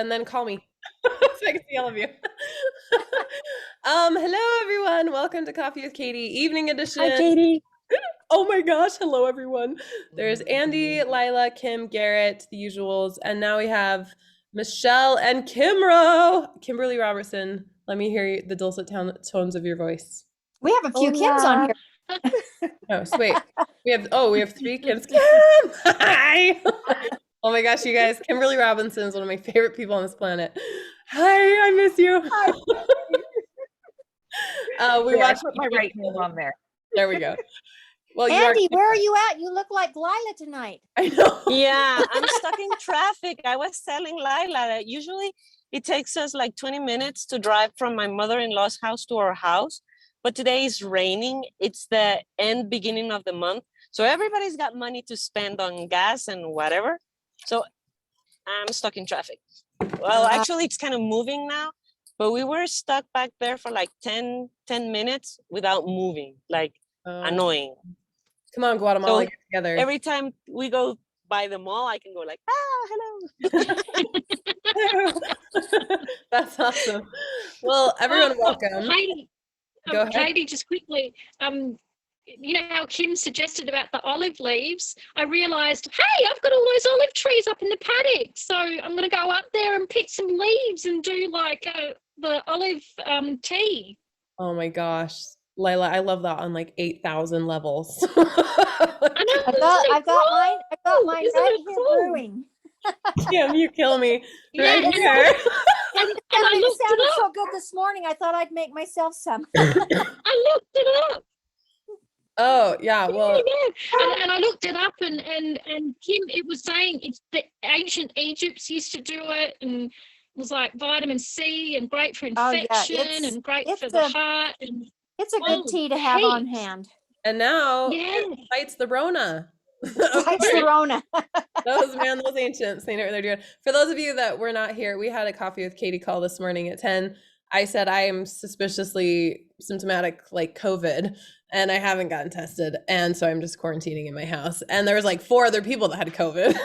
and then call me so I can see all of you. Hello everyone. Welcome to Coffee with Katie, evening Hi, edition. Katie. Oh my gosh, hello everyone. There's Andy, Lila, Kim, Garrett, the usuals, and now we have Michelle and Kimberly Robertson. Let me hear the dulcet tones of your voice. We have a few Kims on Hola. here. Oh, so wait. We have three Kims. Kim! Hi! Oh my gosh, you guys, Kimberly Robinson is one of my favorite people on this planet. Hi, I miss you. Hi. We There, I watched put my right name on there. There we go. Well, you Andy, are. where are you at? You look like Lila tonight. I know. Yeah, I'm stuck in traffic. I was telling Lila that usually it takes us like 20 minutes to drive from my mother-in-law's house to our house. But today is raining. It's the beginning of the month. So everybody's got money to spend on gas and whatever. So I'm stuck in traffic. Well, actually, it's kind of moving now, but we were stuck back there for like 10 minutes without moving, like annoying. Come on, Guatemala, get together. Every time we go by the mall, I can go like, hello. That's awesome. Well, everyone, welcome. Heidi, Go ahead. Katie, just quickly, you know how Kim suggested about the olive leaves? I realized, hey, I've got all those olive trees up in the paddock. So I'm going to go up there and pick some leaves and do like the olive tea. Oh my gosh. Layla, I love that on like 8,000 levels. I know, I've got mine Isn't right it here cool? brewing. Kim, you kill me. Yeah, Right and here. And It I looked sounded it so up. good this morning. I thought I'd make myself some. I looked it up. Oh, yeah. Well, Yeah. And I looked it up and Kim, it was saying it's the ancient Egypts used to do it and it was like vitamin C and great for Oh, yeah, infection and great for the heart. And It's a good tea to have on hand. and now yeah, it fights the Rona. Fights the Rona. Those ancients, they know what they're doing. For those of you that were not here, we had a coffee with Katie call this morning at 10. I said I am suspiciously symptomatic like COVID and I haven't gotten tested. And so I'm just quarantining in my house. And there was like 4 other people that had COVID.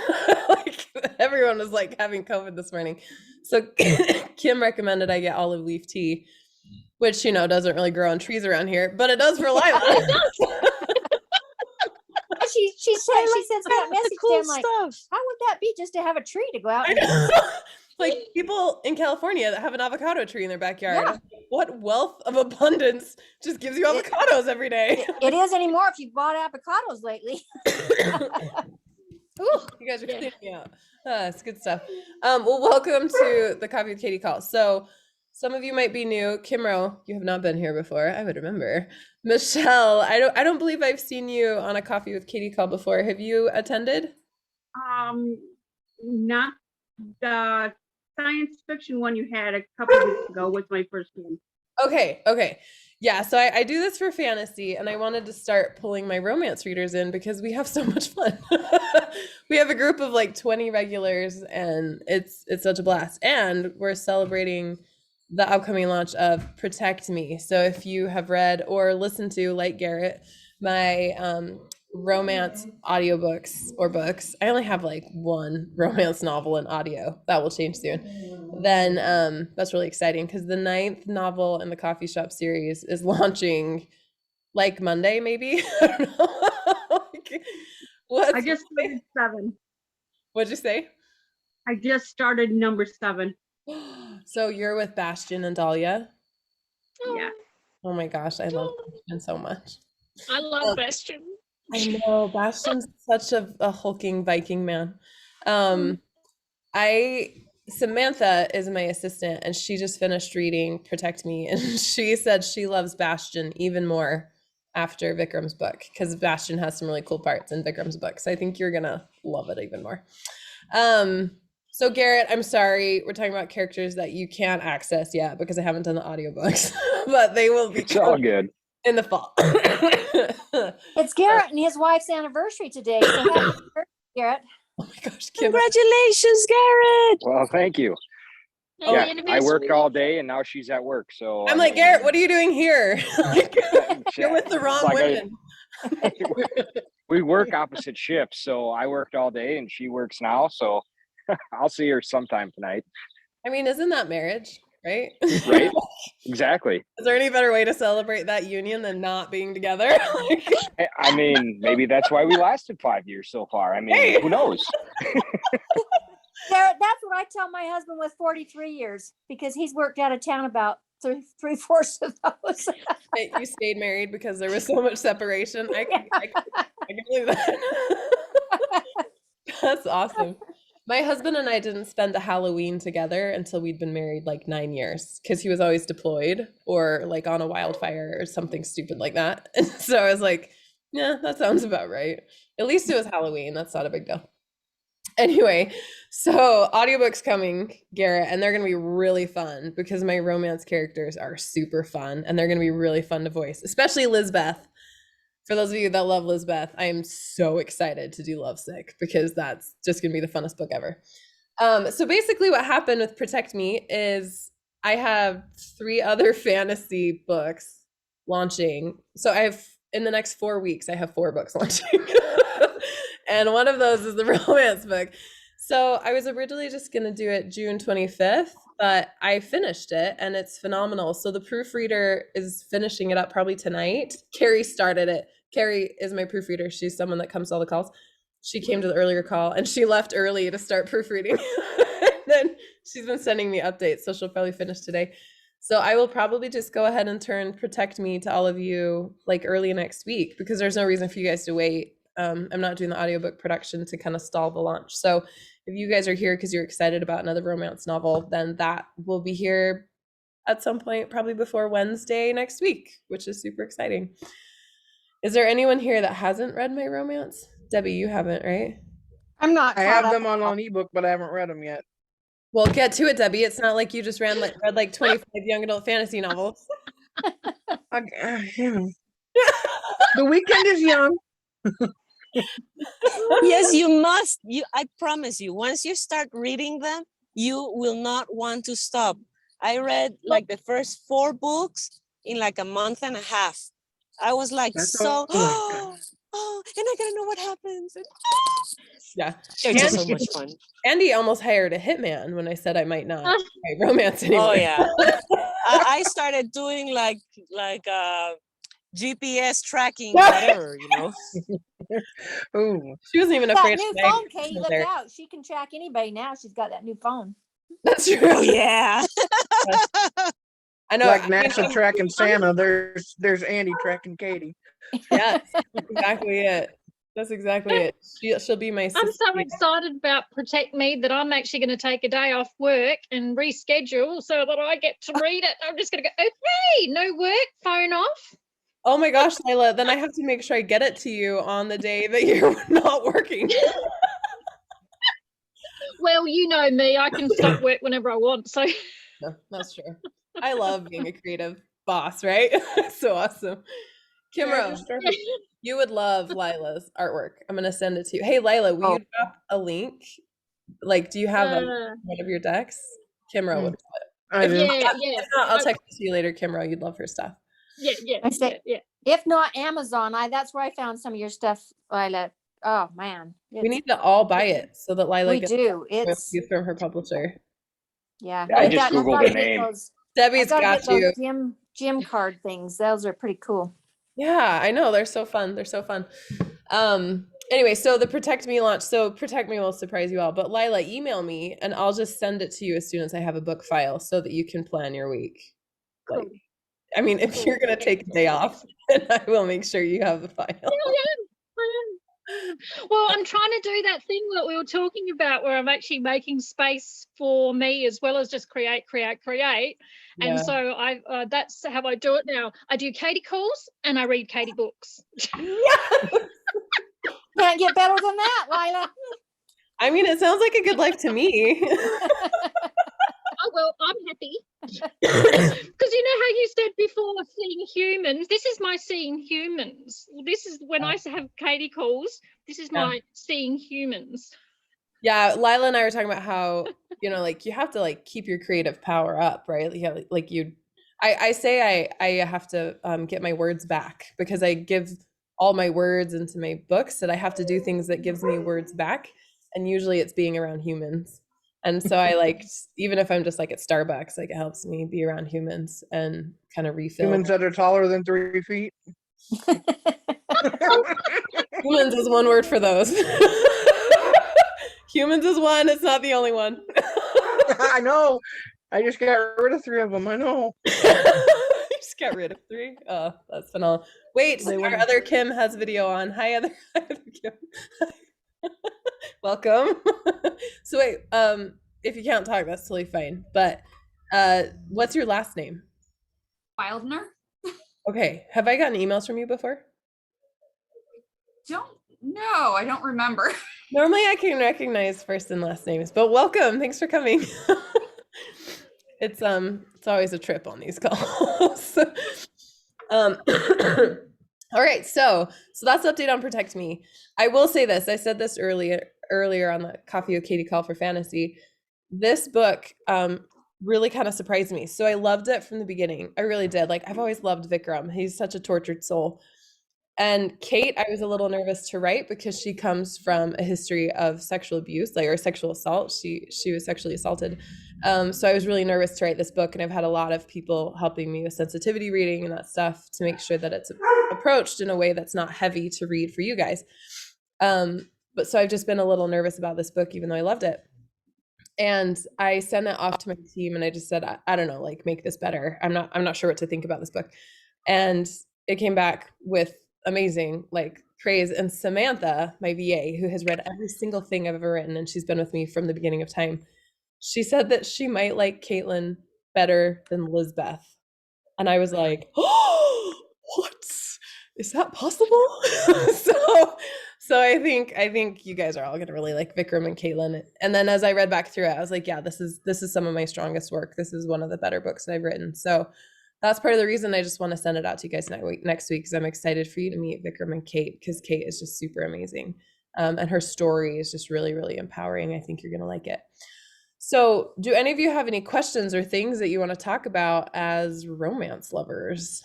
Like everyone was like having COVID this morning. So Kim recommended I get olive leaf tea, which, you know, doesn't really grow on trees around here, but it does for Lila. She sends me that message. Cool I'm like, stuff. how would that be just to have a tree to go out and Like people in California that have an avocado tree in their backyard. Yeah. What wealth of abundance just gives you avocados every day. It is anymore if you've bought avocados lately. Ooh, you guys are cleaning me out. It's good stuff. Well, welcome to the Coffee with Katie call. So some of you might be new. Kimro, you have not been here before. I would remember. Michelle, I don't believe I've seen you on a Coffee with Katie call before. Have you attended? Not the science fiction one you had a couple of weeks ago was my first one. Okay. Yeah, so I do this for fantasy, and I wanted to start pulling my romance readers in because we have so much fun. We have a group of like 20 regulars, and it's such a blast. And we're celebrating the upcoming launch of Protect Me. So if you have read or listened to, like Garrett, my romance audiobooks or books, I only have like one romance novel in audio. That will change soon. Then that's really exciting because the 9th novel in the coffee shop series is launching like Monday, maybe. I don't know. I just started 7. What'd you say? I just started number 7. So you're with Bastion and Dahlia? Yeah. Oh my gosh, I love Bastion so much. I love Bastion. I know, Bastion's such a hulking Viking man. Samantha is my assistant and she just finished reading Protect Me and she said she loves Bastion even more after Vikram's book because Bastion has some really cool parts in Vikram's book. So I think you're gonna love it even more. So Garrett, I'm sorry, we're talking about characters that you can't access yet because I haven't done the audiobooks, but they will be It's all good. in the fall. It's Garrett and his wife's anniversary today. So happy birthday, Garrett. Oh my gosh, Kim. Congratulations, Garrett. Well, thank you. Happy Yeah, I anniversary. worked all day and now she's at work. So I'm like, Garrett, what are you doing here? You're with the wrong like women. we work opposite shifts. So I worked all day and she works now. So I'll see her sometime tonight. I mean, isn't that marriage, right? Right? Exactly. Is there any better way to celebrate that union than not being together? Like, I mean, maybe that's why we lasted 5 years so far. I mean, Hey! who knows? There, that's what I tell my husband with 43 years because he's worked out of town about three-fourths of those. that you stayed married because there was so much separation. I can believe that. That's awesome. My husband and I didn't spend a Halloween together until we'd been married like 9 years because he was always deployed or like on a wildfire or something stupid like that. And so I was like, yeah, that sounds about right. At least it was Halloween. That's not a big deal. Anyway, so audiobooks coming, Garrett, and they're going to be really fun because my romance characters are super fun and they're going to be really fun to voice, especially Lizbeth. For those of you that love Lizbeth, I am so excited to do Lovesick because that's just going to be the funnest book ever. So basically what happened with Protect Me is I have 3 other fantasy books launching. So in the next 4 weeks, I have 4 books launching. And one of those is the romance book. So I was originally just going to do it June 25th, but I finished it and it's phenomenal. So the proofreader is finishing it up probably tonight. Carrie started it. Carrie is my proofreader. She's someone that comes to all the calls. She came to the earlier call and she left early to start proofreading. Then she's been sending me updates, so she'll probably finish today. So I will probably just go ahead and turn Protect Me to all of you like early next week because there's no reason for you guys to wait. I'm not doing the audiobook production to kind of stall the launch. So if you guys are here because you're excited about another romance novel, then that will be here at some point, probably before Wednesday next week, which is super exciting. Is there anyone here that hasn't read my romance? Debbie, you haven't, right? I'm not. I have them on ebook, but I haven't read them yet. Well, get to it, Debbie. It's not like you just read like 25 young adult fantasy novels. The weekend is young. Yes, you must. I promise you, once you start reading them, you will not want to stop. I read like the first 4 books in like a month and a half. I was like, oh, and I gotta know what happens. Yeah. They're just so much fun. Andy almost hired a hitman when I said I might not write romance anymore. Oh yeah. I started doing like GPS tracking, whatever, you know. Ooh. She wasn't even That afraid. new phone, Katie, look out. She can track anybody now. She's got that new phone. That's true. Oh yeah. I know. Like NASA tracking Santa, there's Andy tracking Katie. Yeah, that's exactly it. That's exactly it. She'll be my I'm sister. so excited about Protect Me that I'm actually going to take a day off work and reschedule so that I get to read it. I'm just going to go, okay, no work, phone off. Oh my gosh, Lila, then I have to make sure I get it to you on the day that you're not working. Well, you know me, I can stop work whenever I want. So No, that's true. I love being a creative boss, right? So awesome. Kimro, you would love Lila's artwork. I'm gonna send it to you. Hey, Lila, will you drop a link? Like, do you have one of your decks? Kimro would love it. I do. yeah. If not, I'll text it to you later, Kimro. You'd love her stuff. Yeah. If not Amazon, that's where I found some of your stuff, Lila. Oh man. We need to all buy it so that Lila We gets do. It's you from her publisher. yeah. I just Googled the name. Debbie's got you. Those gym card things. Those are pretty cool. Yeah, I know. They're so fun. They're so fun. Anyway, so the Protect Me launch. So Protect Me will surprise you all. But Lila, email me and I'll just send it to you as soon as I have a book file so that you can plan your week. Cool. Like, I mean, if you're gonna take a day off, then I will make sure you have the file. Well, I'm trying to do that thing that we were talking about where I'm actually making space for me as well as just create. And so that's how I do it now. I do Katie calls and I read Katie books. Can't get better than that, Lila. I mean, it sounds like a good life to me. Oh, well, I'm happy. Because you know how you said before, seeing humans. This is my seeing humans. This is when I have Katie calls. This is my seeing humans. Yeah, Lila and I were talking about how, like you have to like keep your creative power up, right? Yeah, like I say I have to get my words back because I give all my words into my books that I have to do things that gives me words back. And usually it's being around humans. And so I like, even if I'm just like at Starbucks, like it helps me be around humans and kind of refill. Humans that are taller than 3 feet. Humans is one word for those. Humans is one. It's not the only one. I know. I just got rid of 3 of them. I know. You just got rid of 3. Oh, that's phenomenal. Wait, They our wouldn't- other Kim has video on. Hi, other Kim. Welcome. So wait, if you can't talk, that's totally fine. But what's your last name? Wildner? Okay, have I gotten emails from you before? Don't know. I don't remember. Normally I can recognize first and last names, but welcome. Thanks for coming. It's always a trip on these calls. All right, so that's the update on Protect Me. I will say this. I said this earlier on the Coffee with Katie call for fantasy. This book really kind of surprised me. So I loved it from the beginning. I really did. Like, I've always loved Vikram. He's such a tortured soul. And Kate, I was a little nervous to write because she comes from a history of sexual abuse, like, or sexual assault. She was sexually assaulted. So I was really nervous to write this book, and I've had a lot of people helping me with sensitivity reading and that stuff to make sure that it's approached in a way that's not heavy to read for you guys. But so I've just been a little nervous about this book, even though I loved it. And I sent it off to my team, and I just said, I don't know, like, make this better. I'm not sure what to think about this book. And it came back with amazing like praise. And Samantha, my VA, who has read every single thing I've ever written, and she's been with me from the beginning of time, she said that she might like Caitlin better than Lizbeth. And I was like, oh, what? Is that possible? So I think you guys are all gonna really like Vikram and Caitlin. And then as I read back through it, I was like, yeah, this is some of my strongest work. This is one of the better books that I've written. So that's part of the reason I just want to send it out to you guys next week, because I'm excited for you to meet Vikram and Kate, because Kate is just super amazing. And her story is just really, really empowering. I think you're going to like it. So do any of you have any questions or things that you want to talk about as romance lovers?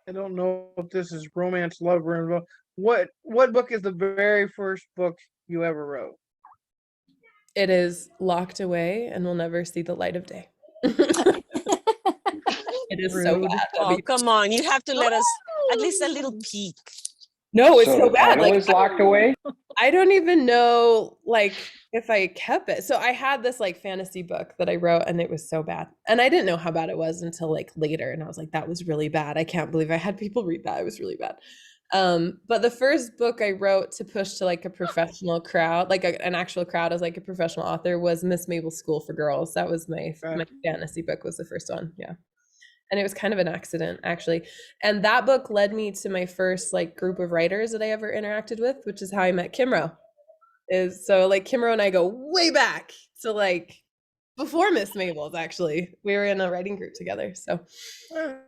I don't know if this is romance lover. What book is the very first book you ever wrote? It is locked away and will never see the light of day. It is so Rude. bad. Oh, come on. You have to let us at least a little peek. No, it's So so the bad. title Like, is locked away. I don't even know like if I kept it. So I had this like fantasy book that I wrote, and it was so bad. And I didn't know how bad it was until like later. And I was like, that was really bad. I can't believe I had people read that. It was really bad. But the first book I wrote to push to like a professional crowd, like an actual crowd as like a professional author, was Miss Mabel's School for Girls. That was my fantasy book, was the first one. Yeah. And it was kind of an accident, actually. And that book led me to my first like group of writers that I ever interacted with, which is how I met Kimro. So like Kimro and I go way back to like before Miss Mabel's, actually. We were in a writing group together. So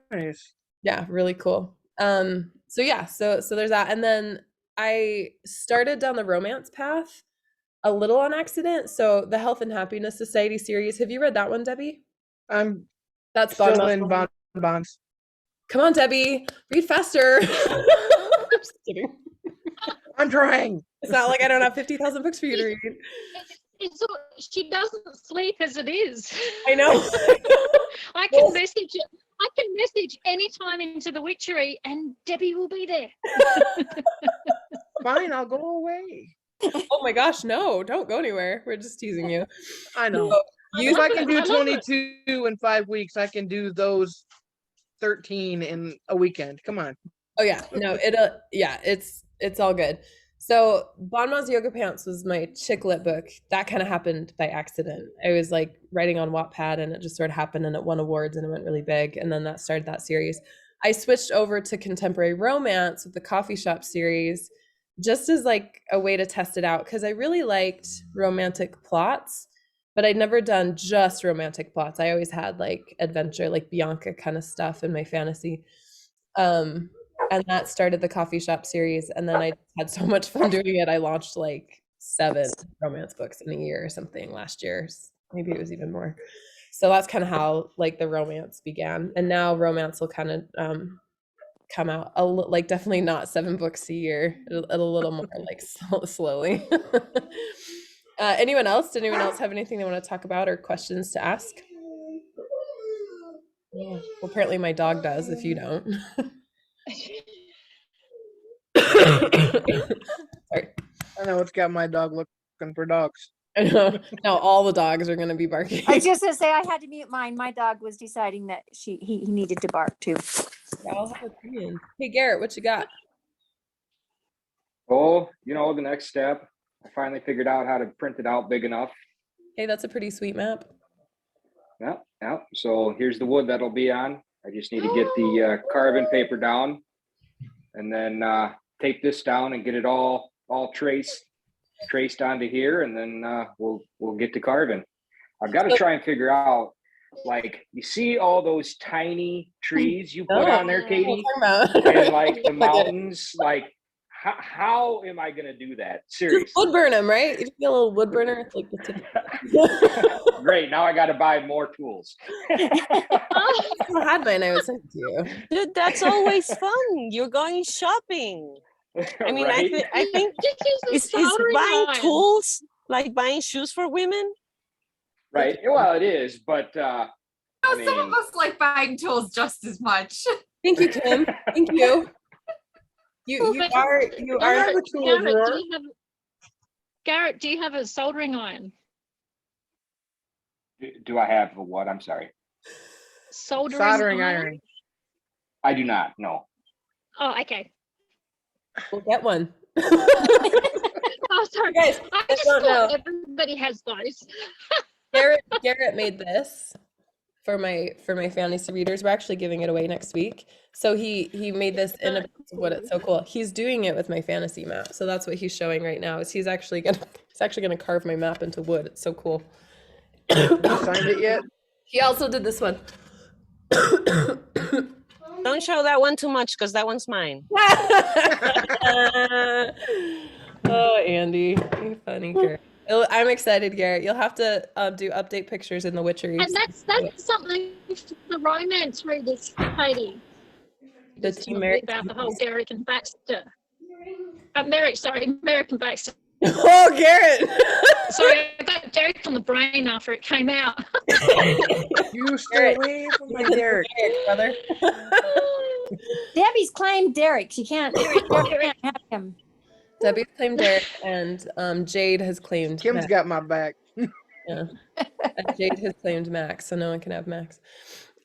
Nice. yeah, really cool. So yeah, so there's that. And then I started down the romance path a little on accident. So the Health and Happiness Society series. Have you read that one, Debbie? I'm That's still Bonbons. in bonbons. Come on, Debbie, read faster. Just kidding. I'm trying. It's not like I don't have 50,000 books for you to read. It's she doesn't sleep as it is. I know. I can message anytime into the witchery, and Debbie will be there. Fine, I'll go away. Oh my gosh, no, don't go anywhere. We're just teasing you. I know. So, If I can do I love it. 22 in 5 weeks, I can do those 13 in a weekend. Come on. oh yeah, no, it's all good. So Bonma's Yoga Pants was my chick lit book. That kind of happened by accident. I was like writing on Wattpad, and it just sort of happened, and it won awards, and it went really big. And then that started that series. I switched over to contemporary romance with the Coffee Shop series, just as like a way to test it out, because I really liked romantic plots, but I'd never done just romantic plots. I always had like adventure, like Bianca kind of stuff in my fantasy. And that started the Coffee Shop series. And then I had so much fun doing it. I launched like 7 romance books in a year or something last year. Maybe it was even more. So that's kind of how like the romance began. And now romance will kind of come out like definitely not 7 books a year, a little more like slowly. Anyone else? Did anyone else have anything they want to talk about or questions to ask? Yeah. Well, apparently my dog does, if you don't. Sorry. I know it's got my dog looking for dogs. I know. Now all the dogs are going to be barking. I was just gonna say I had to mute mine. My dog was deciding that he needed to bark too. Yeah, I'll have opinions. Hey, Garrett, what you got? Oh, the next step. I finally figured out how to print it out big enough. Hey, that's a pretty sweet map. Yeah. So here's the wood that'll be on. I just need to get the carbon paper down, and then tape this down and get it all traced onto here, and then we'll get to carving. I've got to try and figure out, like, you see all those tiny trees you put on there, Katie, and like the mountains, like how am I gonna do that? Seriously. Just wood burn them, right? You get a little wood burner. It's like the tip. Great. Now I got to buy more tools. I had mine. I would send it to you. Dude, that's always fun. You're going shopping. I mean, Right? I think is buying tools like buying shoes for women? Right. Well, it is, but No, some of us like buying tools just as much. Thank you, Kim. Thank you. You are Garrett, do you have a soldering iron? do I have a what? I'm sorry. Soldering iron. I do not. No. Oh, okay. We'll get one. Oh, sorry, Guys, I I just don't thought know. everybody has those. Garrett made this for my fantasy readers. We're actually giving it away next week. So he made this in a what it's so cool. He's doing it with my fantasy map. So that's what he's showing right now. Is he's actually gonna carve my map into wood. It's so cool. Have you signed it yet? He also did this one. Don't show that one too much because that one's mine. Oh, Andy, you funny girl. I'm excited, Garrett. You'll have to do update pictures in the witcheries. And that's something for the romance readers, Katie. The team Merrick. About the whole Derek and Baxter. Merrick and Baxter. Oh, Garrett. Sorry, I got Derek on the brain after it came out. You stay away from my Derek. Brother. Debbie's claimed Derek. She can't. Derek can't have him. Debbie's claimed Derek, and Jade has claimed Kim's Max. got my back. Yeah. And Jade has claimed Max, so no one can have Max.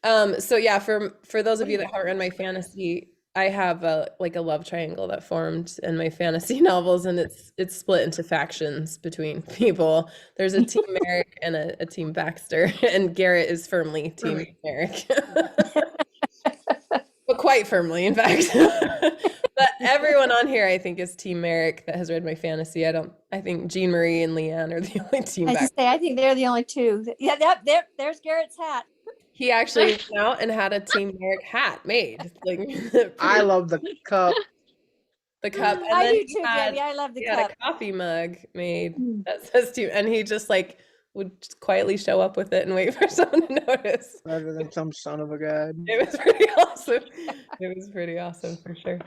So yeah, for those of you that haven't read my fantasy, I have a love triangle that formed in my fantasy novels, and it's split into factions between people. There's a team Merrick and a team Baxter, and Garrett is firmly team Merrick. But quite firmly, in fact. But everyone on here, I think, is Team Merrick that has read my fantasy. I think Jean Marie and Leanne are the only team. I think they're the only two. Yeah, there's Garrett's hat. He actually went out and had a Team Merrick hat made. I love the cup. The cup. And I then do he too, had, Debbie. I love the he cup. had a coffee mug made that says Team, and he just would just quietly show up with it and wait for someone to notice. Rather than some son of a god. It was pretty awesome. It was pretty awesome for sure.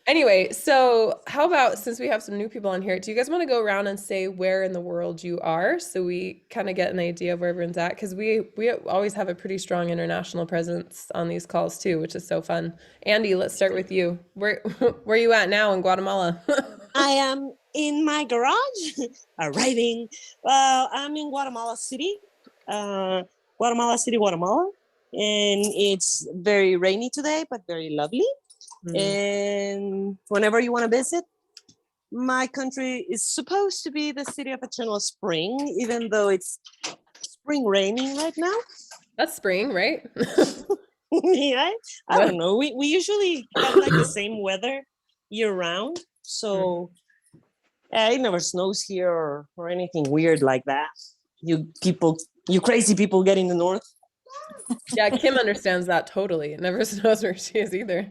Anyway, so how about, since we have some new people on here, do you guys want to go around and say where in the world you are, so we kind of get an idea of where everyone's at? Because we always have a pretty strong international presence on these calls too, which is so fun. Andy, let's start with you. Where are you at now in Guatemala? I am in my garage, arriving. I'm in Guatemala City, Guatemala, and it's very rainy today, but very lovely. And whenever you want to visit, my country is supposed to be the city of eternal spring, even though it's spring raining right now. That's spring, right? Yeah, I don't know. We usually have like the same weather year round, so it never snows here or anything weird like that. You crazy people get in the north. Yeah, Kim understands that totally. It never snows where she is either.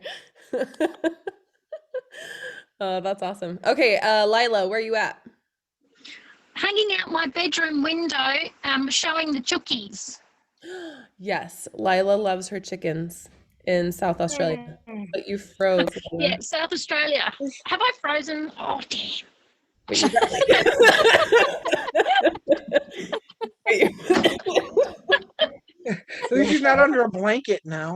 Oh, that's awesome. Okay, Lila, where are you at? Hanging out my bedroom window, showing the chookies. Yes, Lila loves her chickens in South Australia. But you froze. Yeah, South Australia. Have I frozen? Oh, damn. At least she's not under a blanket now.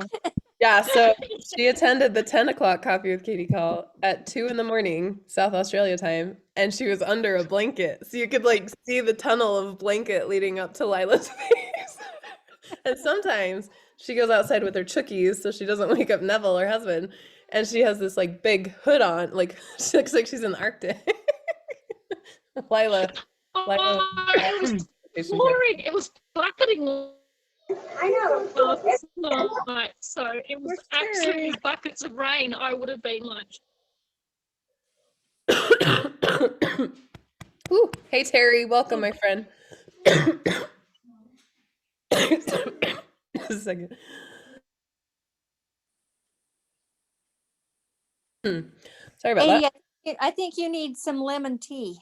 Yeah, so she attended the 10 o'clock Coffee with Katie call at 2 in the morning, South Australia time, and she was under a blanket. So you could like see the tunnel of blanket leading up to Lila's face. And sometimes she goes outside with her chookies so she doesn't wake up Neville, her husband, and she has this like big hood on, like she looks like she's in the Arctic. Lila. It was pouring. It was bucketing last night, so it was absolutely buckets of rain. I would have been like, Ooh, hey Terry, welcome, my friend. Just a second. Sorry about that. Katie, I think you need some lemon tea.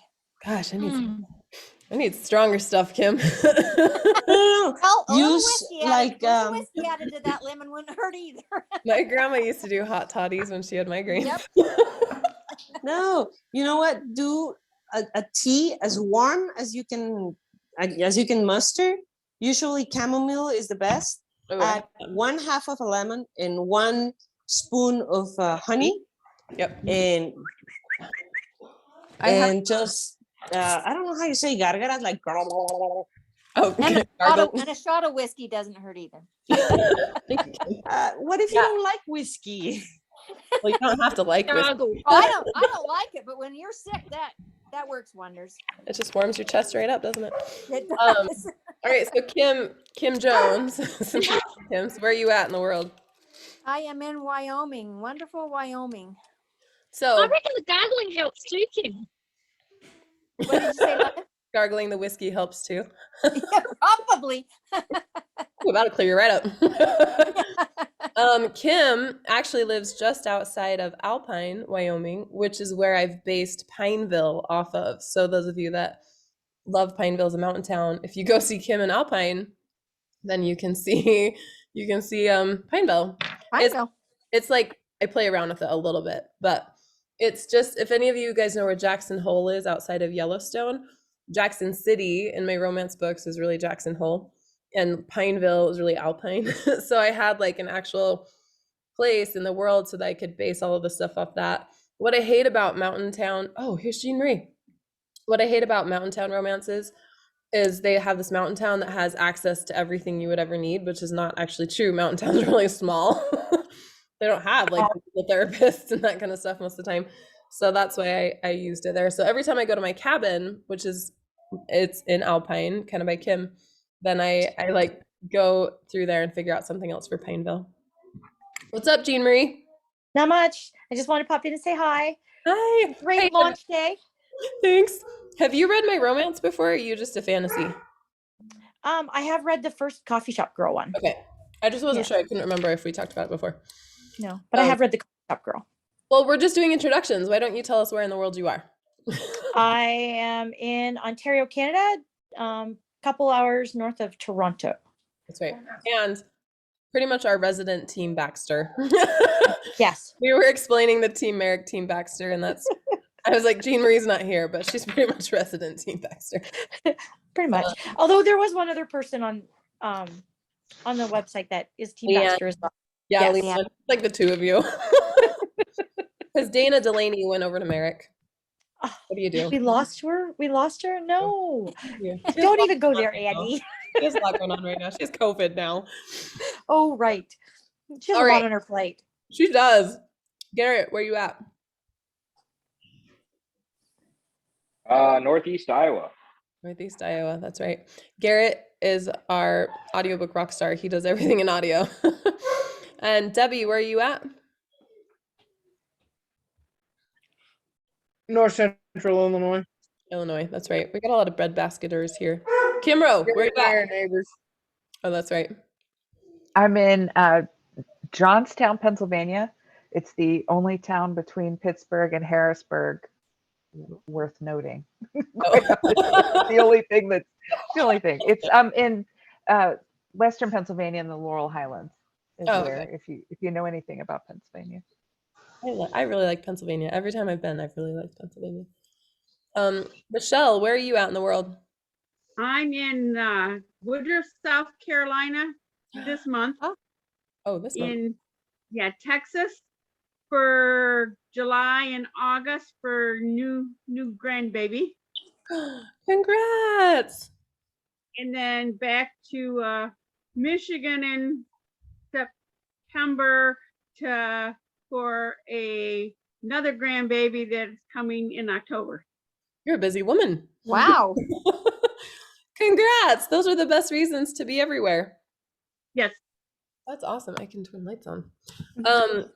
Gosh, I need stronger stuff, Kim. Oh, a little Use whiskey like whiskey added to that lemon wouldn't hurt either. My grandma used to do hot toddies when she had migraines. no, you know what? Do a tea as warm as you can muster. Usually chamomile is the best. Oh, Add 1/2 of a lemon and 1 spoon of honey. Yep. And just I don't know how you say gargaras, like Oh, And gargle. a shot of whiskey doesn't hurt either. what if you don't like whiskey? Well, you don't have to like whiskey. gargle. Oh, I don't like it, but when you're sick, that works wonders. It just warms your chest right up, doesn't it? It Um, does. All right, so Kim Jones, since you're Kim, so where are you at in the world? I am in Wyoming, wonderful Wyoming. I So reckon the gargling helps too, Kim. What did you say? Lana? gargling the whiskey helps too. Yeah, probably. Ooh, that'll clear you right up. Kim actually lives just outside of Alpine, Wyoming, which is where I've based Pineville off of. So those of you that love Pineville as a mountain town, if you go see Kim in Alpine, then you can see Pineville. Pineville. It's like I play around with it a little bit, but it's just if any of you guys know where Jackson Hole is outside of Yellowstone, Jackson City in my romance books is really Jackson Hole, and Pineville is really Alpine. So I had like an actual place in the world so that I could base all of the stuff off that. What I hate about mountain town, oh, here's Jean Marie. What I hate about mountain town romances is they have this mountain town that has access to everything you would ever need, which is not actually true. Mountain towns are really small. They don't have like the therapists and that kind of stuff most of the time. So that's why I used it there. So every time I go to my cabin, which is it's in Alpine, kind of by Kim, then I like go through there and figure out something else for Pineville. What's up, Jean Marie? Not much. I just want to pop in and say hi. Hi. Great Hey, launch day. Thanks. Have you read my romance before? Or are you just a fantasy? I have read the first Coffee Shop Girl one. Okay. I just wasn't Yeah. sure. I couldn't remember if we talked about it before. No, but I have read the Coffee Shop Girl. Well, we're just doing introductions. Why don't you tell us where in the world you are? I am in Ontario, Canada, couple hours north of Toronto. That's right. And pretty much our resident Team Baxter. Yes. We were explaining the Team Merrick, Team Baxter, and that's I was like, Jean Marie's not here, but she's pretty much resident Team Baxter. Pretty much. Although there was one other person on the website that is Team Leanne. Baxter as well. Yeah, Yes. Leanne, like the two of you. Because Dana Delaney went over to Merrick. Oh, What do you do? We lost her. We lost her. No. Yeah. She has Don't a lot even go going there, on right now. Andy. She has a lot going on right now. She has COVID now. Oh, right. She has All a right. lot on her plate. She does. Garrett, where you at? Northeast Iowa. Northeast Iowa. That's right. Garrett is our audiobook rock star. He does everything in audio. And Debbie, where are you at? North Central Illinois. Illinois. That's right. We got a lot of breadbasketers here. Kimro, where you Our at? neighbors. Oh, that's right. I'm in Johnstown, Pennsylvania. It's the only town between Pittsburgh and Harrisburg worth noting. Oh. the only thing. It's in Western Pennsylvania in the Laurel Highlands. Is Oh, where, okay. if you know anything about Pennsylvania. I really like Pennsylvania. Every time I've been, I've really liked Pennsylvania. Michelle, where are you at in the world? I'm in Woodruff, South Carolina this month. Oh, this month. In Texas for July and August for new grandbaby. Congrats. And then back to Michigan in September for another grandbaby that's coming in October. You're a busy woman. Wow. Congrats. Those are the best reasons to be everywhere. Yes. That's awesome. I can turn lights on.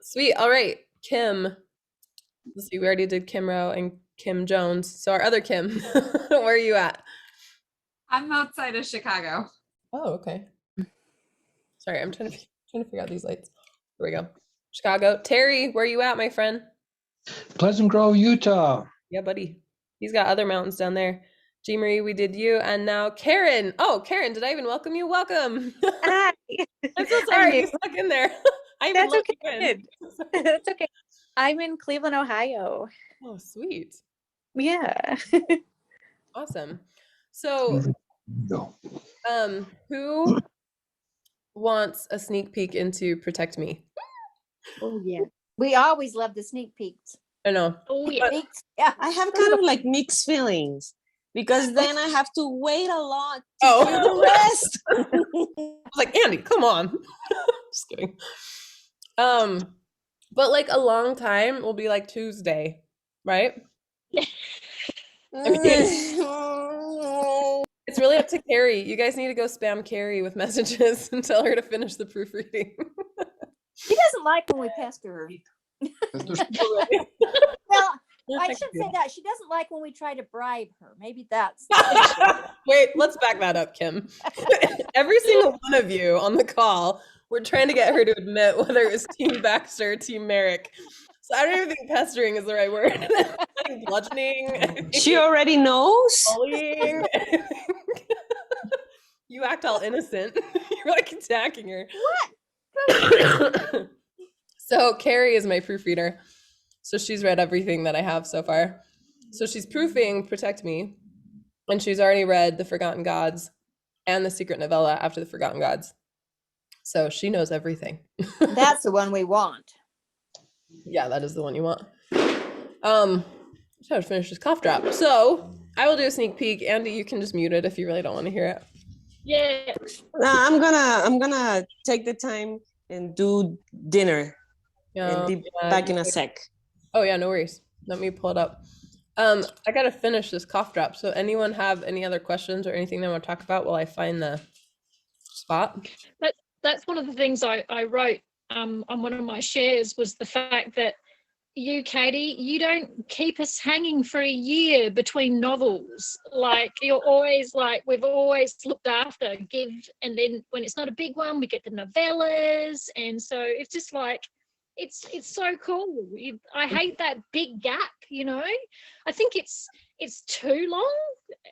Sweet. All right. Kim. Let's see. We already did Kim Rowe and Kim Jones. So our other Kim, where are you at? I'm outside of Chicago. Oh, okay. Sorry, I'm trying to figure out these lights. Here we go. Chicago. Terry, where you at, my friend? Pleasant Grove, Utah. Yeah, buddy. He's got other mountains down there. G Marie, we did you, and now Karen. Oh, Karen, did I even welcome you? Welcome. Hi. I'm so sorry you stuck in there. That's okay. That's okay. I'm in Cleveland, Ohio. Oh, sweet. Yeah. Awesome. So, who wants a sneak peek into Protect Me? Oh yeah. We always love the sneak peeks. I know. Oh yeah. Yeah. I have kind of like mixed feelings because then I have to wait a lot to Oh. do the rest. I was like, Andy, come on. Just kidding. But like a long time will be like Tuesday, right? I mean, it's really up to Carrie. You guys need to go spam Carrie with messages and tell her to finish the proofreading. She doesn't like when we pester her. Well, I shouldn't say that. She doesn't like when we try to bribe her. Maybe that's Wait, let's back that up, Kim. Every single one of you on the call, we're trying to get her to admit whether it was Team Baxter or Team Merrick. So I don't even think pestering is the right word. I think bludgeoning. She already knows. Bullying. You act all innocent. You're like attacking her. what? So Carrie is my proofreader. So she's read everything that I have so far. So she's proofing Protect Me. And she's already read The Forgotten Gods and the secret novella after The Forgotten Gods. So she knows everything. That's the one we want. Yeah, that is the one you want. I should finish this cough drop. So I will do a sneak peek. Andy, you can just mute it if you really don't want to hear it. Yeah. No, I'm gonna take the time and do dinner. And be back in a sec. Oh yeah, no worries. Let me pull it up. I gotta finish this cough drop. So anyone have any other questions or anything they want to talk about while I find the spot? That's one of the things I wrote on one of my shares was the fact that you, Katie, you don't keep us hanging for a year between novels. Like you're always like, we've always looked after, give, and then when it's not a big one, we get the novellas. And so it's just like, it's so cool. I hate that big gap, you know. I think it's too long.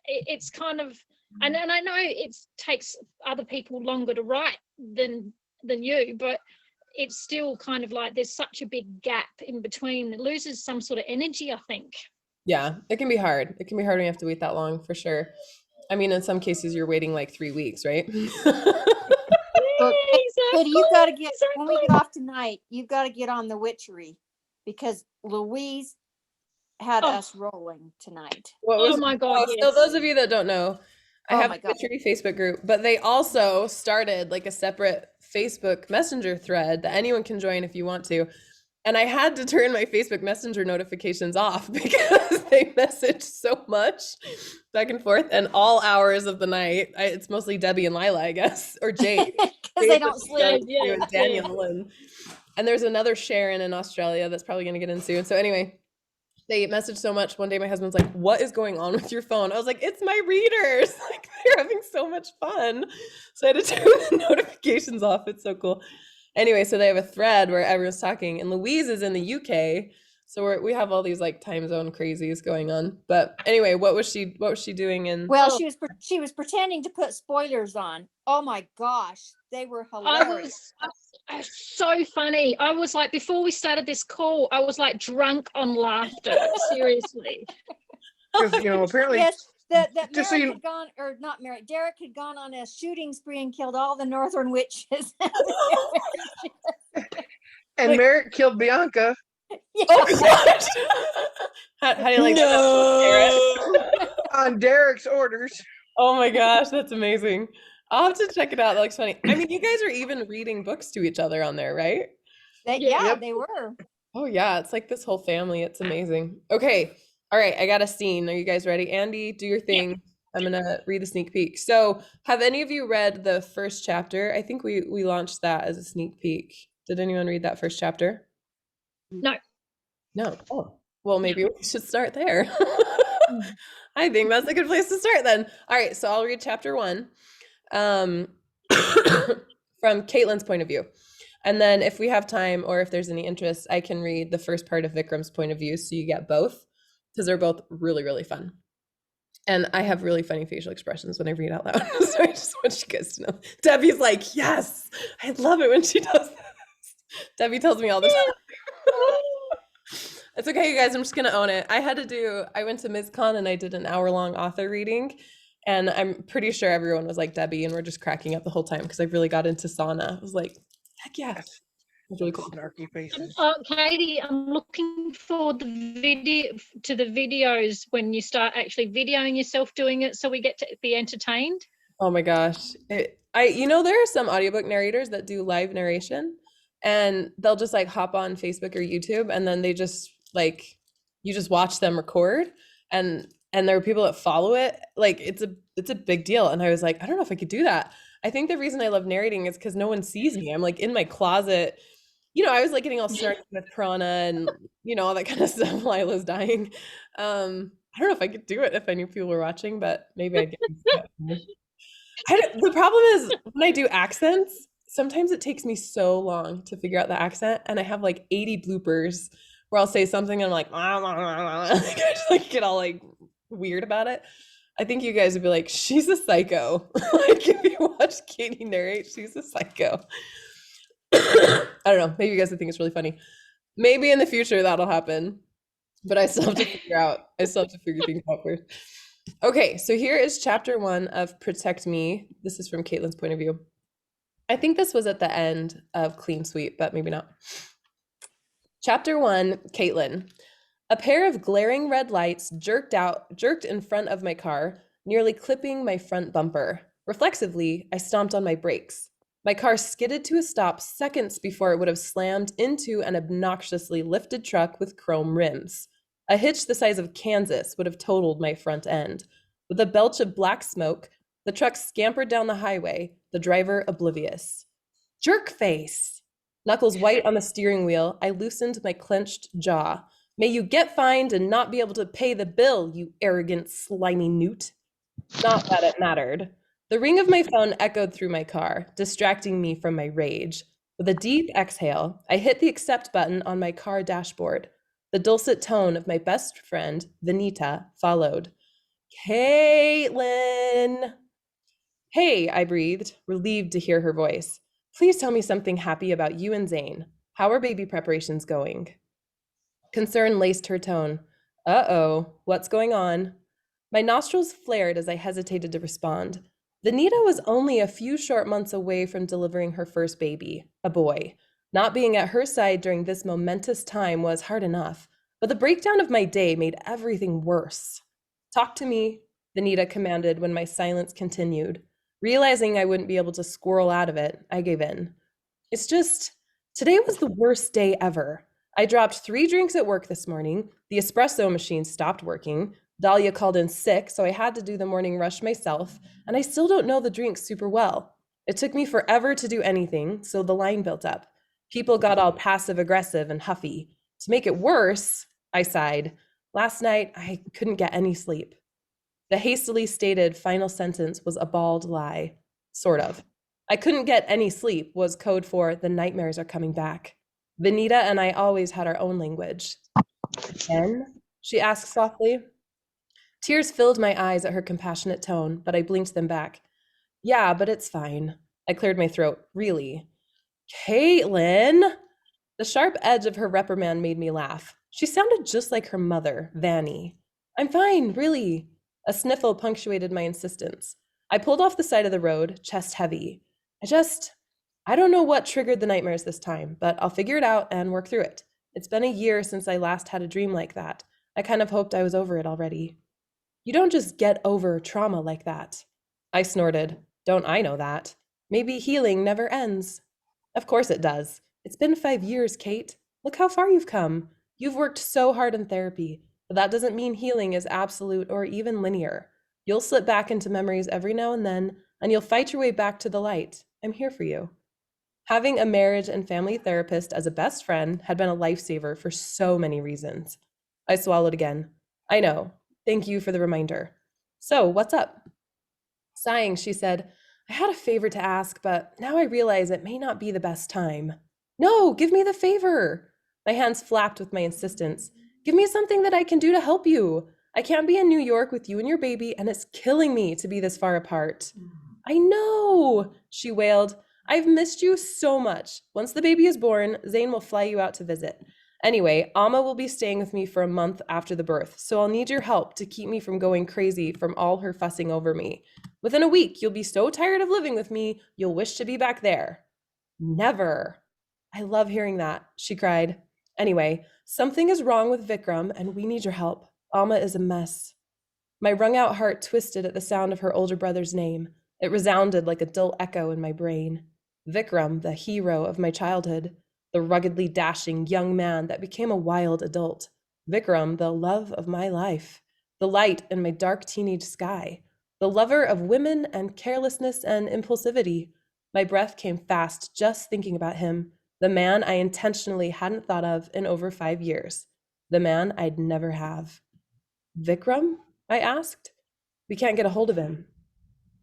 It's kind of, and I know it takes other people longer to write than you, but it's still kind of like there's such a big gap in between. It loses some sort of energy, I think. Yeah, it can be hard. It can be hard when you have to wait that long, for sure. I mean, in some cases, you're waiting like 3 weeks, right? But Katie, you got to get, when we get off tonight, you've got to get on the Witchery because Louise had us rolling tonight. Oh my God. So Yes. those of you that don't know, I Oh have my a God. Witchery Facebook group, but they also started like a separate Facebook Messenger thread that anyone can join if you want to. And I had to turn my Facebook Messenger notifications off because they message so much back and forth and all hours of the night. It's mostly Debbie and Lila, I guess, or Jade. Because they don't sleep. Yeah, And Daniel and there's another Sharon in Australia that's probably going to get in soon. So anyway, they messaged so much. One day my husband's like, what is going on with your phone? I was like, it's my readers. Like they're having so much fun. So I had to turn the notifications off. It's so cool. Anyway, so they have a thread where everyone's talking, and Louise is in the UK, so we have all these like time zone crazies going on. But anyway, what was she doing in? Well, she was pretending to put spoilers on. Oh my gosh, they were hilarious. So funny. I was like, before we started this call, I was like drunk on laughter. Seriously. Because apparently, Yes, that just so Merrick you, had gone, or not Merrick, Derek had gone on a shooting spree and killed all the northern witches. and Merrick killed Bianca. Oh gosh. How do you like that? On Derek's orders. Oh my gosh, that's amazing. I'll have to check it out. That looks funny. I mean, you guys are even reading books to each other on there, right? Yeah, Yep. they were. Oh yeah, it's like this whole family. It's amazing. Okay. All right, I got a scene. Are you guys ready? Andy, do your thing. I'm gonna read a sneak peek. So, have any of you read the first chapter? I think we launched that as a sneak peek. Did anyone read that first chapter? No. No. Oh, well, maybe we should start there. I think that's a good place to start then. All right, so I'll read chapter 1 from Caitlin's point of view. And then if we have time or if there's any interest, I can read the first part of Vikram's point of view so you get both because they're both really, really fun. And I have really funny facial expressions when I read out loud. So I just want you guys to know. Debbie's like, yes, I love it when she does this. Debbie tells me all the time. It's okay, you guys. I'm just going to own it. I went to MizCon and I did an hour-long author reading. And I'm pretty sure everyone was like Debbie and we're just cracking up the whole time because I really got into sauna. I was like, heck yeah. It was really cool. Snarky faces. Katie, I'm looking forward to the videos when you start actually videoing yourself doing it so we get to be entertained. Oh my gosh. There are some audiobook narrators that do live narration and they'll just like hop on Facebook or YouTube and then they just like, you just watch them record and there are people that follow it. Like it's a big deal. And I was like, I don't know if I could do that. I think the reason I love narrating is because no one sees me. I'm like in my closet. I was like getting all started with Prana and all that kind of stuff. Lila's dying. I don't know if I could do it if I knew people were watching, but maybe I'd get the problem is when I do accents, sometimes it takes me so long to figure out the accent, and I have like 80 bloopers where I'll say something and I'm like, I just like get all like weird about it. I think you guys would be like, she's a psycho. Like if you watch Katie narrate, she's a psycho. I don't know. Maybe you guys would think it's really funny. Maybe in the future that'll happen, but I still have to figure things out first. Okay, so here is chapter 1 of Protect Me. This is from Caitlin's point of view. I think this was at the end of Clean Sweep, but maybe not. Chapter 1, Caitlin. A pair of glaring red lights jerked in front of my car, nearly clipping my front bumper. Reflexively, I stomped on my brakes. My car skidded to a stop seconds before it would have slammed into an obnoxiously lifted truck with chrome rims. A hitch the size of Kansas would have totaled my front end. With a belch of black smoke, the truck scampered down the highway, the driver oblivious. Jerk face! Knuckles white on the steering wheel, I loosened my clenched jaw. May you get fined and not be able to pay the bill, you arrogant, slimy newt. Not that it mattered. The ring of my phone echoed through my car, distracting me from my rage. With a deep exhale, I hit the accept button on my car dashboard. The dulcet tone of my best friend, Vanita, followed. Caitlin! Hey, I breathed, relieved to hear her voice. Please tell me something happy about you and Zane. How are baby preparations going? Concern laced her tone. Uh-oh, what's going on? My nostrils flared as I hesitated to respond. Vanita was only a few short months away from delivering her first baby, a boy. Not being at her side during this momentous time was hard enough, but the breakdown of my day made everything worse. Talk to me, Vanita commanded when my silence continued. Realizing I wouldn't be able to squirrel out of it, I gave in. It's just, today was the worst day ever. I dropped 3 drinks at work this morning. The espresso machine stopped working. Dahlia called in sick, so I had to do the morning rush myself, and I still don't know the drinks super well. It took me forever to do anything, so the line built up. People got all passive-aggressive and huffy. To make it worse, I sighed. Last night, I couldn't get any sleep. The hastily stated final sentence was a bald lie. Sort of. I couldn't get any sleep was code for the nightmares are coming back. Vanita and I always had our own language. Again? She asked softly. Tears filled my eyes at her compassionate tone, but I blinked them back. Yeah, but it's fine. I cleared my throat. Really? Caitlin! The sharp edge of her reprimand made me laugh. She sounded just like her mother, Vanny. I'm fine, really. A sniffle punctuated my insistence. I pulled off the side of the road, chest heavy. I don't know what triggered the nightmares this time, but I'll figure it out and work through it. It's been a year since I last had a dream like that. I kind of hoped I was over it already. You don't just get over trauma like that. I snorted. Don't I know that? Maybe healing never ends. Of course it does. It's been 5 years, Kate. Look how far you've come. You've worked so hard in therapy, but that doesn't mean healing is absolute or even linear. You'll slip back into memories every now and you'll fight your way back to the light. I'm here for you. Having a marriage and family therapist as a best friend had been a lifesaver for so many reasons. I swallowed again. I know. Thank you for the reminder. So, what's up? Sighing, she said, I had a favor to ask, but now I realize it may not be the best time. No, give me the favor. My hands flapped with my insistence. Give me something that I can do to help you. I can't be in New York with you and your baby, and it's killing me to be this far apart. I know, she wailed. I've missed you so much. Once the baby is born, Zane will fly you out to visit. Anyway, Amma will be staying with me for a month after the birth, so I'll need your help to keep me from going crazy from all her fussing over me. Within a week, you'll be so tired of living with me, you'll wish to be back there. Never. I love hearing that, she cried. Anyway, something is wrong with Vikram, and we need your help. Amma is a mess. My wrung-out heart twisted at the sound of her older brother's name. It resounded like a dull echo in my brain. Vikram, the hero of my childhood. The ruggedly dashing young man that became a wild adult. Vikram, the love of my life. The light in my dark teenage sky. The lover of women and carelessness and impulsivity. My breath came fast just thinking about him. The man I intentionally hadn't thought of in over 5 years. The man I'd never have. Vikram? I asked. We can't get a hold of him.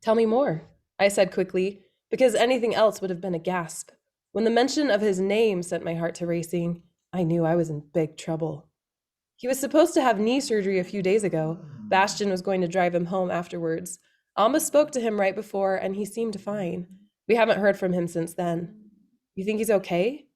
Tell me more, I said quickly, because anything else would have been a gasp. When the mention of his name sent my heart to racing, I knew I was in big trouble. He was supposed to have knee surgery a few days ago. Bastian was going to drive him home afterwards. Alma spoke to him right before, and he seemed fine. We haven't heard from him since then. You think he's okay?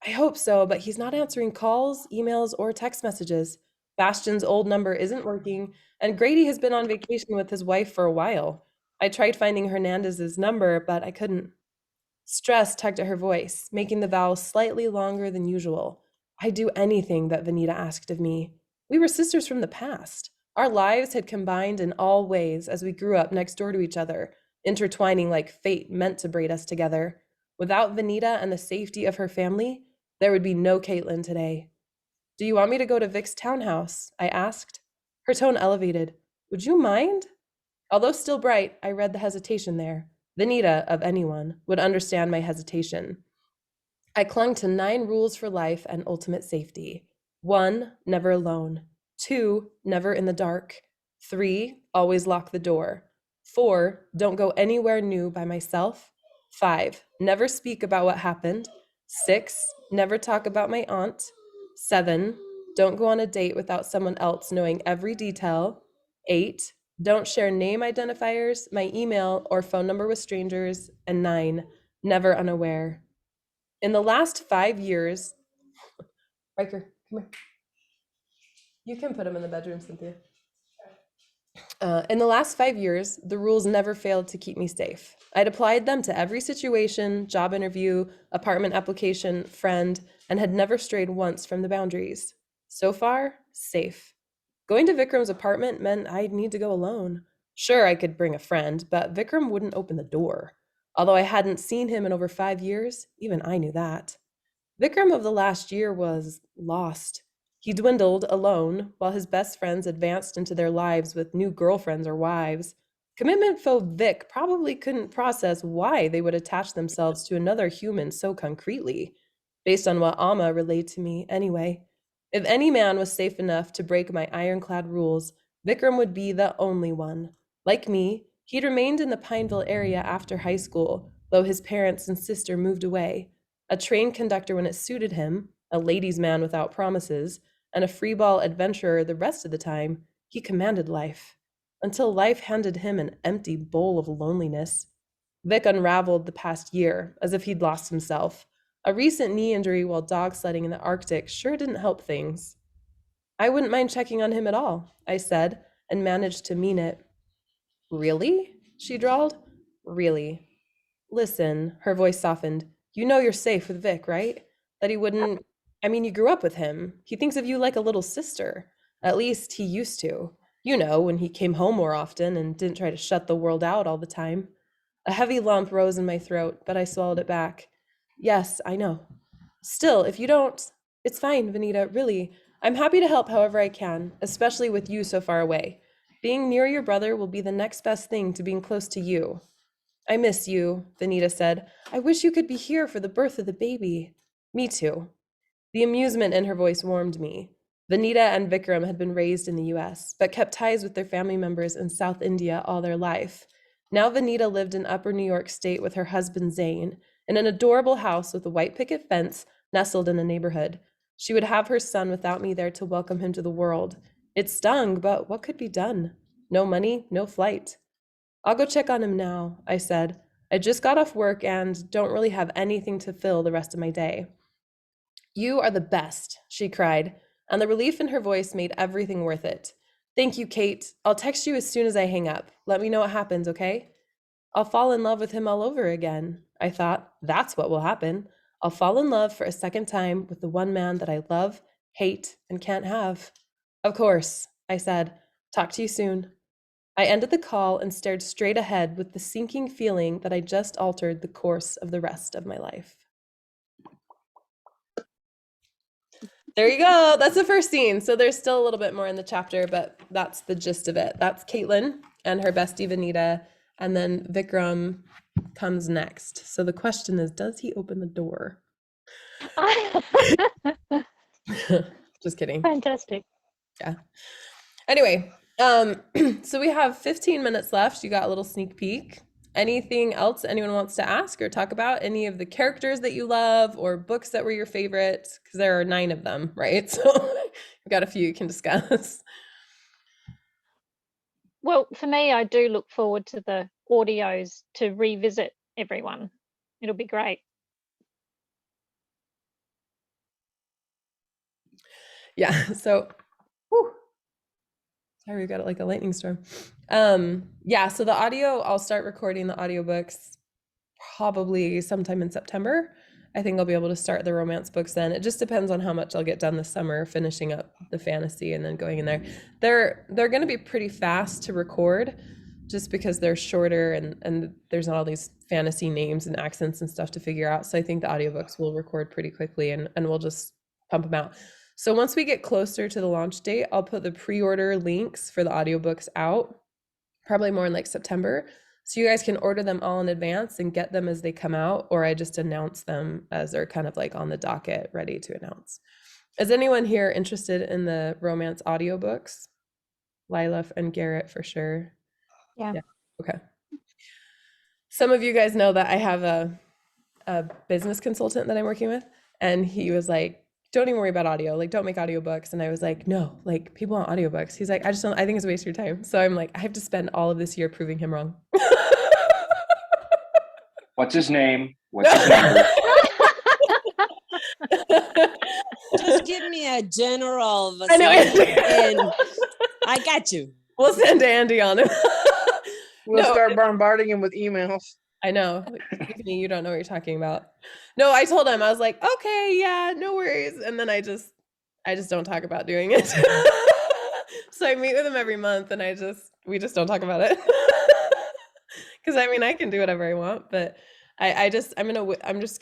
I hope so, but he's not answering calls, emails, or text messages. Bastian's old number isn't working, and Grady has been on vacation with his wife for a while. I tried finding Hernandez's number, but I couldn't. Stress tugged at her voice, making the vowels slightly longer than usual. I'd do anything that Vanita asked of me. We were sisters from the past. Our lives had combined in all ways as we grew up next door to each other, intertwining like fate meant to braid us together. Without Vanita and the safety of her family, there would be no Caitlin today. Do you want me to go to Vic's townhouse? I asked. Her tone elevated. Would you mind? Although still bright, I read the hesitation there. Vanita, of anyone, would understand my hesitation. I clung to 9 rules for life and ultimate safety. 1, never alone. 2, never in the dark. 3, always lock the door. 4, don't go anywhere new by myself. 5, never speak about what happened. 6, never talk about my aunt. 7, don't go on a date without someone else knowing every detail. 8, don't share name identifiers, my email, or phone number with strangers. And 9, never unaware. In the last 5 years, Riker, come here. You can put him in the bedroom, Cynthia. In the last 5 years, the rules never failed to keep me safe. I'd applied them to every situation, job interview, apartment application, friend, and had never strayed once from the boundaries. So far, safe. Going to Vikram's apartment meant I'd need to go alone. Sure, I could bring a friend, but Vikram wouldn't open the door. Although I hadn't seen him in over 5 years, even I knew that. Vikram of the last year was lost. He dwindled alone while his best friends advanced into their lives with new girlfriends or wives. Commitment phobe Vic probably couldn't process why they would attach themselves to another human so concretely, based on what Amma relayed to me anyway. If any man was safe enough to break my ironclad rules, Vikram would be the only one. Like me, he'd remained in the Pineville area after high school, though his parents and sister moved away. A train conductor when it suited him, a ladies' man without promises, and a freeball adventurer the rest of the time, he commanded life. Until life handed him an empty bowl of loneliness. Vic unraveled the past year, as if he'd lost himself. A recent knee injury while dog sledding in the Arctic sure didn't help things. I wouldn't mind checking on him at all, I said, and managed to mean it. Really? She drawled. Really. Listen, her voice softened. You know you're safe with Vic, right? That he wouldn't. I mean, you grew up with him. He thinks of you like a little sister. At least he used to. You know, when he came home more often and didn't try to shut the world out all the time. A heavy lump rose in my throat, but I swallowed it back. Yes, I know. Still, if you don't, it's fine, Vanita, really. I'm happy to help however I can, especially with you so far away. Being near your brother will be the next best thing to being close to you. I miss you, Vanita said. I wish you could be here for the birth of the baby. Me too. The amusement in her voice warmed me. Vanita and Vikram had been raised in the US, but kept ties with their family members in South India all their life. Now Vanita lived in Upper New York State with her husband Zane, in an adorable house with a white picket fence nestled in a neighborhood. She would have her son without me there to welcome him to the world. It stung, but what could be done? No money, no flight. I'll go check on him now, I said. I just got off work and don't really have anything to fill the rest of my day. You are the best, she cried, and the relief in her voice made everything worth it. Thank you, Kate. I'll text you as soon as I hang up. Let me know what happens, okay? I'll fall in love with him all over again. I thought, that's what will happen. I'll fall in love for a second time with the one man that I love, hate, and can't have. Of course, I said. Talk to you soon. I ended the call and stared straight ahead with the sinking feeling that I just altered the course of the rest of my life. There you go. That's the first scene. So there's still a little bit more in the chapter, but that's the gist of it. That's Caitlin and her bestie Vanita, and then Vikram comes next. So the question is, does he open the door? Just kidding. Fantastic. Yeah. Anyway, so we have 15 minutes left. You got a little sneak peek. Anything else anyone wants to ask or talk about? Any of the characters that you love or books that were your favorite? Because there are 9 of them, right? So we've got a few you can discuss. Well, for me, I do look forward to the audios to revisit everyone. It'll be great. Yeah, so whew, sorry, we got like a lightning storm. Yeah, so the audio, I'll start recording the audiobooks probably sometime in September. I think I'll be able to start the romance books then. It just depends on how much I'll get done this summer, finishing up the fantasy and then going in there. They're going to be pretty fast to record just because they're shorter and there's not all these fantasy names and accents and stuff to figure out. So I think the audiobooks will record pretty quickly and we'll just pump them out. So once we get closer to the launch date, I'll put the pre-order links for the audiobooks out, probably more in like September. So you guys can order them all in advance and get them as they come out, or I just announce them as they're kind of like on the docket, ready to announce. Is anyone here interested in the romance audiobooks? Lila and Garrett for sure. Yeah. Okay. Some of you guys know that I have a business consultant that I'm working with, and he was like, don't even worry about audio, like don't make audiobooks. And I was like, no, like people want audiobooks. He's like, I think it's a waste of your time. So I'm like, I have to spend all of this year proving him wrong. What's his name? What's his number? Just give me a general. I know. And I got you. We'll send Andy on him. We'll start bombarding him with emails. I know. Excuse me, you don't know what you're talking about. No, I told him, I was like, okay, yeah, no worries. And then I just don't talk about doing it. So I meet with him every month and we just don't talk about it. Because I mean, I can do whatever I want, but I'm just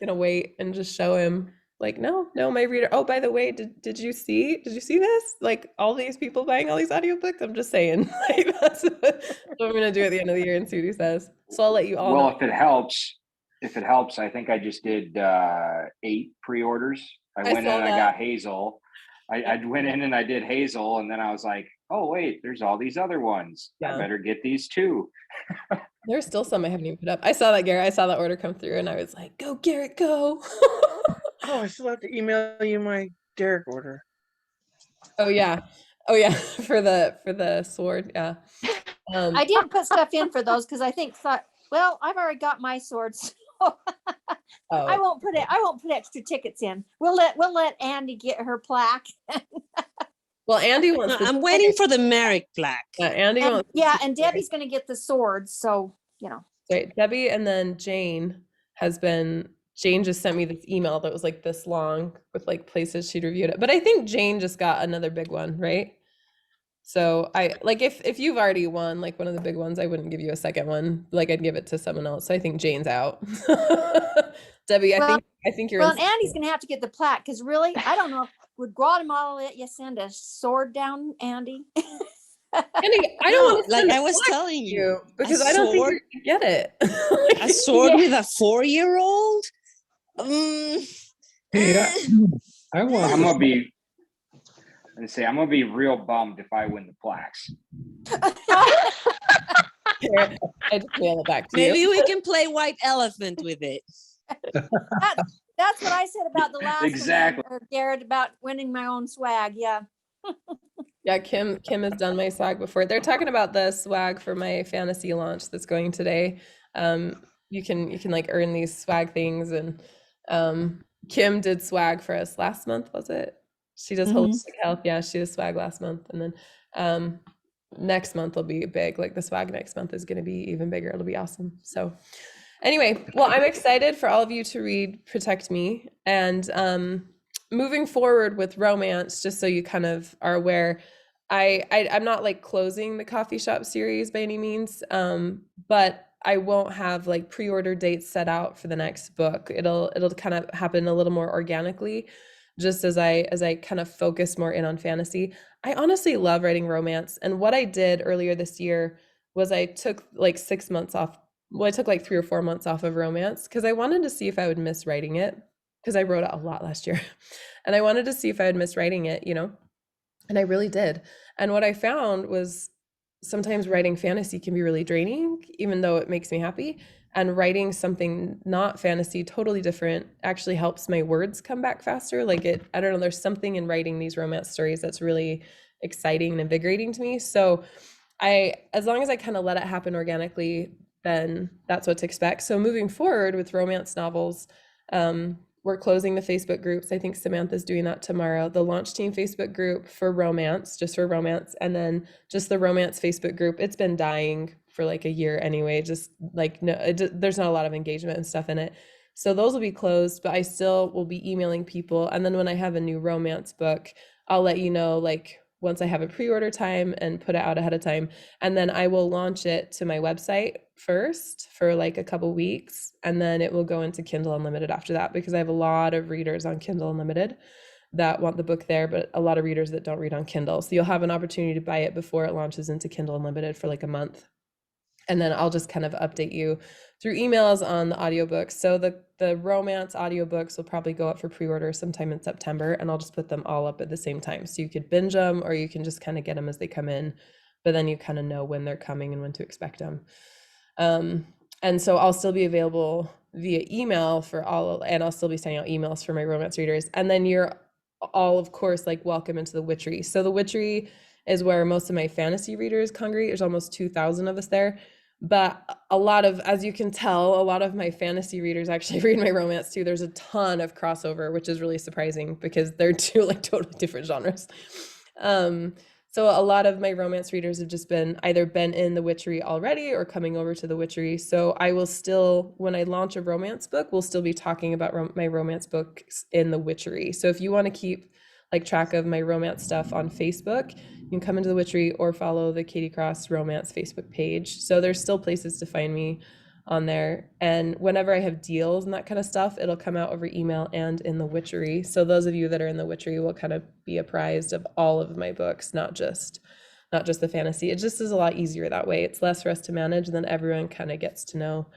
gonna wait and just show him like, no, my reader. Oh, by the way, did you see this? Like all these people buying all these audiobooks? I'm just saying, like that's what I'm gonna do at the end of the year and see what he says. So I'll let you all know. Well, if it helps, I think I just did 8 pre-orders. I went in and I got Hazel. I went in and I did Hazel, and then I was like, oh wait, there's all these other ones. Yeah. I better get these too. There's still some I haven't even put up. I saw that, Garrett. I saw that order come through and I was like, go Garrett, go. Oh, I still have to email you my Derek order. Oh yeah. For the sword. Yeah. I didn't put stuff in for those because I well, I've already got my swords. So I won't put extra tickets in. We'll let Andy get her plaque. Well, Andy wants I'm waiting for the Merrick plaque. Andy And, wants yeah, and Debbie's going to get the swords. So, you know. right. Debbie, and then Jane just sent me this email that was like this long with like places she'd reviewed it. But I think Jane just got another big one, right? So I like if you've already won like one of the big ones, I wouldn't give you a second one. Like I'd give it to someone else. So I think Jane's out. Debbie, I think you're Well, in. and Andy's going to have to get the plaque because really, I don't know. Would Guatemala let you send a sword down, Andy? Andy, I don't want to like I was telling you, because I don't think you're gonna get it. A sword with a 4-year-old? Yeah, I want. I'm gonna be real bummed if I win the plaques. Here, I just mail it back to Maybe you. we can play white elephant with it. That's what I said about the last Exactly. one, Garrett, about winning my own swag. Yeah. Yeah, Kim has done my swag before. They're talking about the swag for my fantasy launch that's going today. You can like earn these swag things, and Kim did swag for us last month, was it? She does holistic health. Yeah, she did swag last month, and then next month will be big. Like the swag next month is going to be even bigger. It'll be awesome. So anyway, well, I'm excited for all of you to read Protect Me, and moving forward with romance, just so you kind of are aware, I'm not like closing the coffee shop series by any means, but I won't have like pre-order dates set out for the next book. It'll kind of happen a little more organically, just as I kind of focus more in on fantasy. I honestly love writing romance, and what I did earlier this year was I took like 6 months off. Well, I took like 3 or 4 months off of romance because I wanted to see if I would miss writing it, because I wrote a lot last year, and I wanted to see if I would miss writing it, and I really did. And what I found was sometimes writing fantasy can be really draining, even though it makes me happy. And writing something not fantasy, totally different, actually helps my words come back faster. Like I don't know, there's something in writing these romance stories that's really exciting and invigorating to me. So as long as I kind of let it happen organically, then that's what to expect. So moving forward with romance novels, we're closing the Facebook groups. I think Samantha's doing that tomorrow. The Launch Team Facebook group for romance, just for romance, and then just the romance Facebook group. It's been dying for like a year anyway. Just like there's not a lot of engagement and stuff in it. So those will be closed, but I still will be emailing people. And then when I have a new romance book, I'll let you know, like once I have a pre-order time and put it out ahead of time. And then I will launch it to my website first for like a couple weeks, and then it will go into Kindle Unlimited after that, because I have a lot of readers on Kindle Unlimited that want the book there, but a lot of readers that don't read on Kindle. So you'll have an opportunity to buy it before it launches into Kindle Unlimited for like a month. And then I'll just kind of update you through emails on the audiobooks. So the romance audiobooks will probably go up for pre-order sometime in September, and I'll just put them all up at the same time. So you could binge them, or you can just kind of get them as they come in, but then you kind of know when they're coming and when to expect them. And so I'll still be available via email and I'll still be sending out emails for my romance readers. And then you're all, of course, like welcome into the Witchery. So the Witchery is where most of my fantasy readers congregate. There's almost 2,000 of us there. But a lot of, as you can tell, a lot of my fantasy readers actually read my romance too. There's a ton of crossover, which is really surprising because they're two like totally different genres. So a lot of my romance readers have just either been in the Witchery already or coming over to the Witchery. So I will still, when I launch a romance book, we'll still be talking about my romance books in the Witchery. So if you want to keep like track of my romance stuff on Facebook, you can come into the Witchery or follow the Katie Cross Romance Facebook page. So there's still places to find me on there. And whenever I have deals and that kind of stuff, it'll come out over email and in the Witchery. So those of you that are in the Witchery will kind of be apprised of all of my books, not just the fantasy. It just is a lot easier that way. It's less for us to manage, and then everyone kind of gets to know.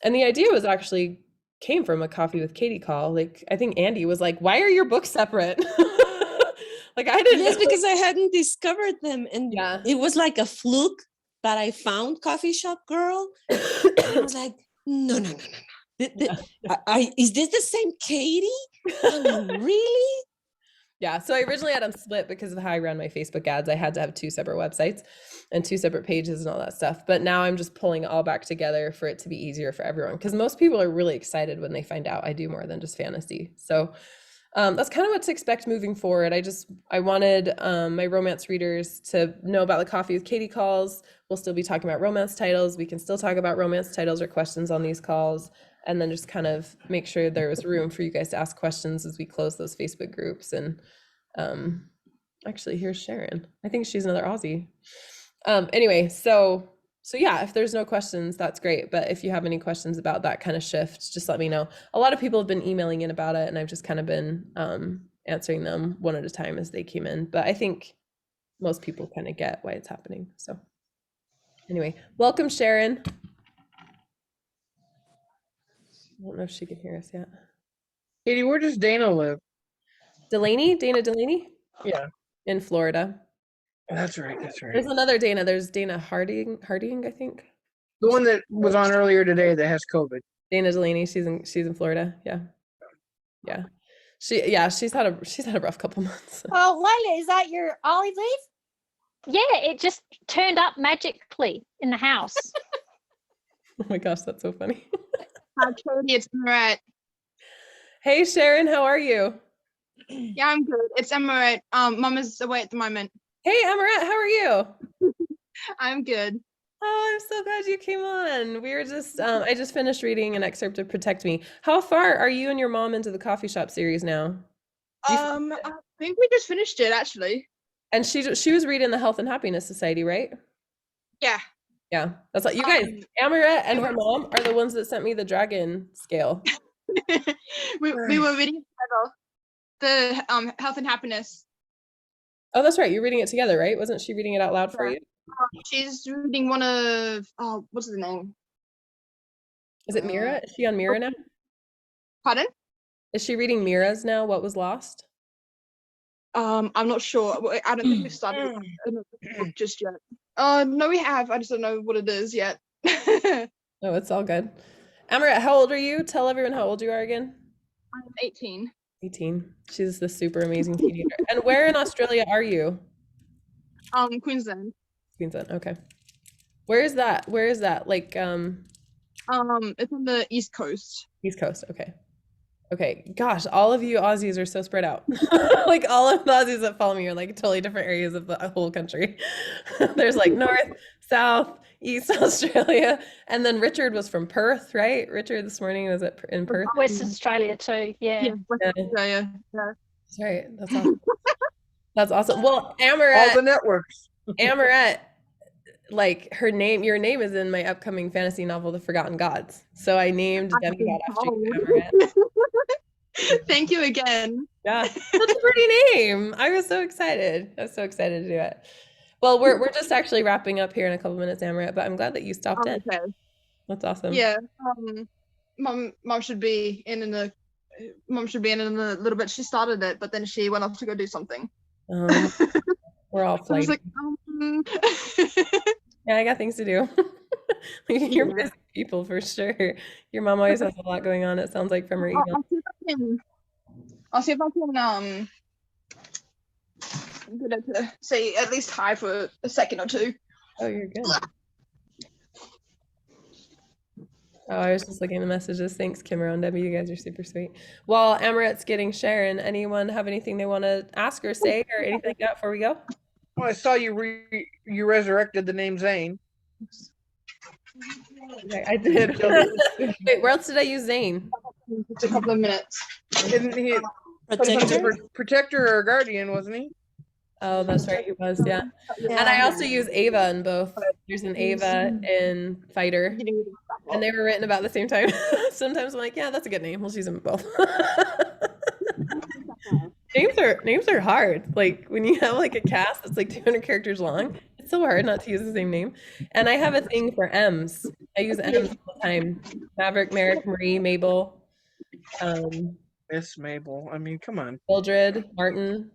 And the idea was actually came from a Coffee with Katie call. Like, I think Andy was like, why are your books separate? Like, I didn't Yes, know. because I hadn't discovered them, and it was like a fluke that I found Coffee Shop Girl. I was like, no. Is this the same Katie? Really? Yeah, so I originally had them split because of how I ran my Facebook ads. I had to have 2 separate websites and 2 separate pages and all that stuff. But now I'm just pulling it all back together for it to be easier for everyone, because most people are really excited when they find out I do more than just fantasy. So that's kind of what to expect moving forward. I wanted my romance readers to know about the Coffee with Katie calls. We'll still be talking about romance titles. We can still talk about romance titles or questions on these calls, and then just kind of make sure there was room for you guys to ask questions as we close those Facebook groups. And actually, here's Sharon. I think she's another Aussie. Anyway, so yeah, if there's no questions, that's great. But if you have any questions about that kind of shift, just let me know. A lot of people have been emailing in about it, and I've just kind of been answering them one at a time as they came in. But I think most people kind of get why it's happening. So anyway, welcome, Sharon. I don't know if she can hear us yet. Katie, where does Dana live? Delaney? Dana Delaney? Yeah. In Florida. That's right. That's right. There's another Dana. There's Dana Harding, I think. The one that was on earlier today that has COVID. Dana Delaney. She's in Florida. Yeah. Yeah. She's had a rough couple months. Oh, Lila, is that your olive leaf? Yeah, it just turned up magically in the house. Oh my gosh, that's so funny. Hi, Katie. It's Emmerette. Hey, Sharon, how are you? Yeah, I'm good. It's Emmerette. Mom is away at the moment. Hey, Emmerette, how are you? I'm good. Oh, I'm so glad you came on. We were just, I just finished reading an excerpt of Protect Me. How far are you and your mom into the coffee shop series now? I think we just finished it actually. And she was reading the Health and Happiness Society, right? Yeah. Yeah, that's like you guys. Amarette and her mom are the ones that sent me the dragon scale. we were reading together the Health and Happiness. Oh, that's right. You're reading it together, right? Wasn't she reading it out loud for you? She's reading one of what's the name? Is it Mira? Is she on Mira now? Pardon? Is she reading Mira's now? What Was Lost? I'm not sure. I don't think we started the book just yet. No, we have. I just don't know what it is yet. Oh, it's all good. Amarette, how old are you? Tell everyone how old you are again. I'm 18. 18. She's the super amazing teenager. And where in Australia are you? Queensland. Queensland. Okay. Where is that? Where is that? Like it's on the East Coast. East Coast. Okay. Okay. Gosh, all of you Aussies are so spread out. Like all of the Aussies that follow me are like totally different areas of the whole country. There's like North, South, East Australia. And then Richard was from Perth, right? Richard this morning was in Perth. Western Australia too. Yeah. Western Australia. Yeah. That's right. That's awesome. That's awesome. Well, Amarette. All the networks. Amarette, like your name is in my upcoming fantasy novel, The Forgotten Gods. So I named demigod after you, Amarette. Thank you again. Yeah, such a pretty name. I was so excited. I was so excited to do it. Well, we're just actually wrapping up here in a couple minutes, Amarette, but I'm glad that you stopped in. Okay. That's awesome. Yeah. Mom should be in a little bit. She started it, but then she went off to go do something. We're all flighty. Like, yeah, I got things to do. You're busy people for sure. Your mom always has a lot going on, it sounds like, from her email. I'll see if I can get her to say at least hi for a second or two. Oh, you're good. Oh, I was just looking at the messages. Thanks, Kimmer and Debbie. You guys are super sweet. While Amarette's getting Sharon, anyone have anything they want to ask or say or anything like that before we go? Well, I saw you resurrected the name Zane. Okay, I did. Wait, where else did I use Zane? Just a couple of minutes. Isn't he protector or guardian, wasn't he? Oh, that's right, he was, yeah. And I also use Ava in both. There's an Ava in Fighter, and they were written about the same time. Sometimes I'm like, yeah, that's a good name. We'll use them in both. Names are hard. Like when you have like a cast that's like 200 characters long, it's so hard not to use the same name. And I have a thing for M's. I use M's all the time. Maverick, Merrick, Marie, Mabel. Miss Mabel. I mean, come on. Mildred, Martin.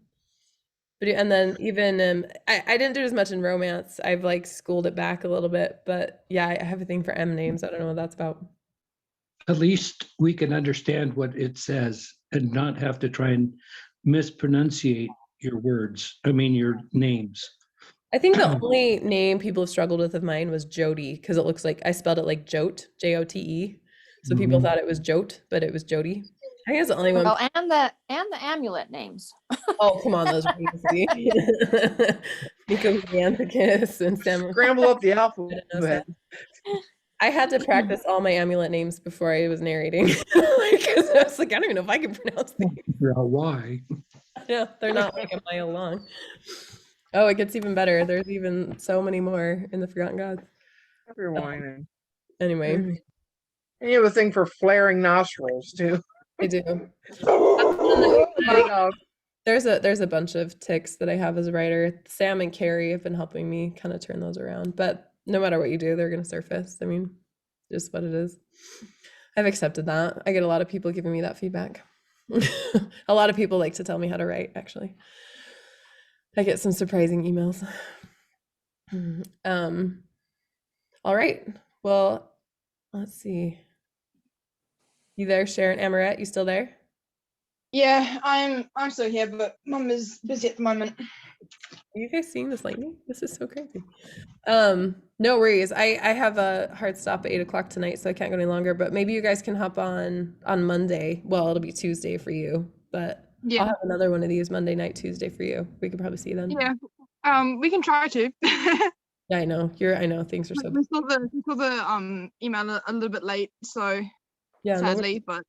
And then even I didn't do as much in romance. I've like schooled it back a little bit, but yeah, I have a thing for M names. I don't know what that's about. At least we can understand what it says and not have to try and mispronunciate your words. I mean, your names. I think the only name people have struggled with of mine was Jody, because it looks like I spelled it like Jote, Jote. So people thought it was Jote, but it was Jody. I think it's the only one. Well, and the amulet names. Oh, come on, those are easy. Nico Giganticus and Sam. Scramble up the alphabet. I had to practice all my amulet names before I was narrating. Because I was like, I don't even know if I can pronounce these. Figure out why. Yeah, they're not like a mile long. Oh, it gets even better. There's even so many more in the Forgotten Gods. You're whining. Anyway. And you have a thing for flaring nostrils too. I do. There's a bunch of ticks that I have as a writer. Sam and Carrie have been helping me kind of turn those around. But no matter what you do, they're gonna surface. I mean, just what it is. I've accepted that. I get a lot of people giving me that feedback. A lot of people like to tell me how to write, actually. I get some surprising emails. All right. Well, let's see. You there, Sharon Amaret? You still there? Yeah, I'm still here, but Mum is busy at the moment. Are you guys seeing this lightning? This is so crazy. No worries. I have a hard stop at 8 o'clock tonight, so I can't go any longer, but maybe you guys can hop on Monday. Well, it'll be Tuesday for you, but Yeah. I'll have another one of these Monday night, Tuesday for you. We could probably see you then. Yeah. We can try to. Yeah, I know. I know things are so We saw the email a little bit late, so yeah, sadly, but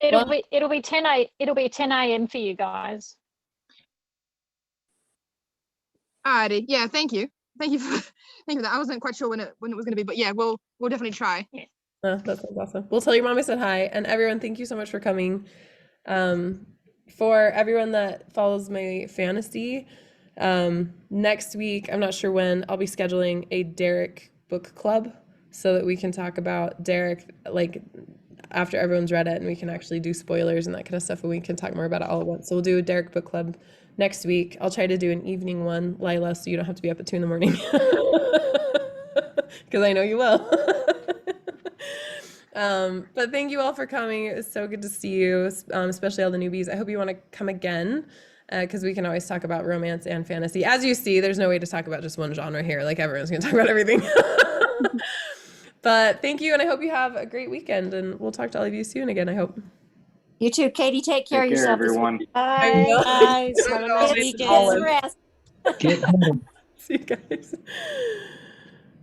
It'll be 10 a.m. for you guys. alrighty. Yeah, thank you. Thank you for that. I wasn't quite sure when it was gonna be, but yeah, we'll definitely try. That sounds awesome. We'll tell your mom I said hi, and everyone, thank you so much for coming. For everyone that follows my fantasy, next week, I'm not sure when, I'll be scheduling a Derek book club so that we can talk about Derek, like after everyone's read it, and we can actually do spoilers and that kind of stuff, and we can talk more about it all at once. So we'll do a Derek book club next week. I'll try to do an evening one, Lila, so you don't have to be up at 2 in the morning. Because I know you will. But thank you all for coming. It was so good to see you, especially all the newbies. I hope you want to come again, because we can always talk about romance and fantasy. As you see, there's no way to talk about just one genre here. Like, everyone's going to talk about everything. But thank you, and I hope you have a great weekend, and we'll talk to all of you soon again, I hope. You too, Katie. Take care of yourself. everyone. Bye. Guys, have a nice weekend. Rest. Get home. See you guys.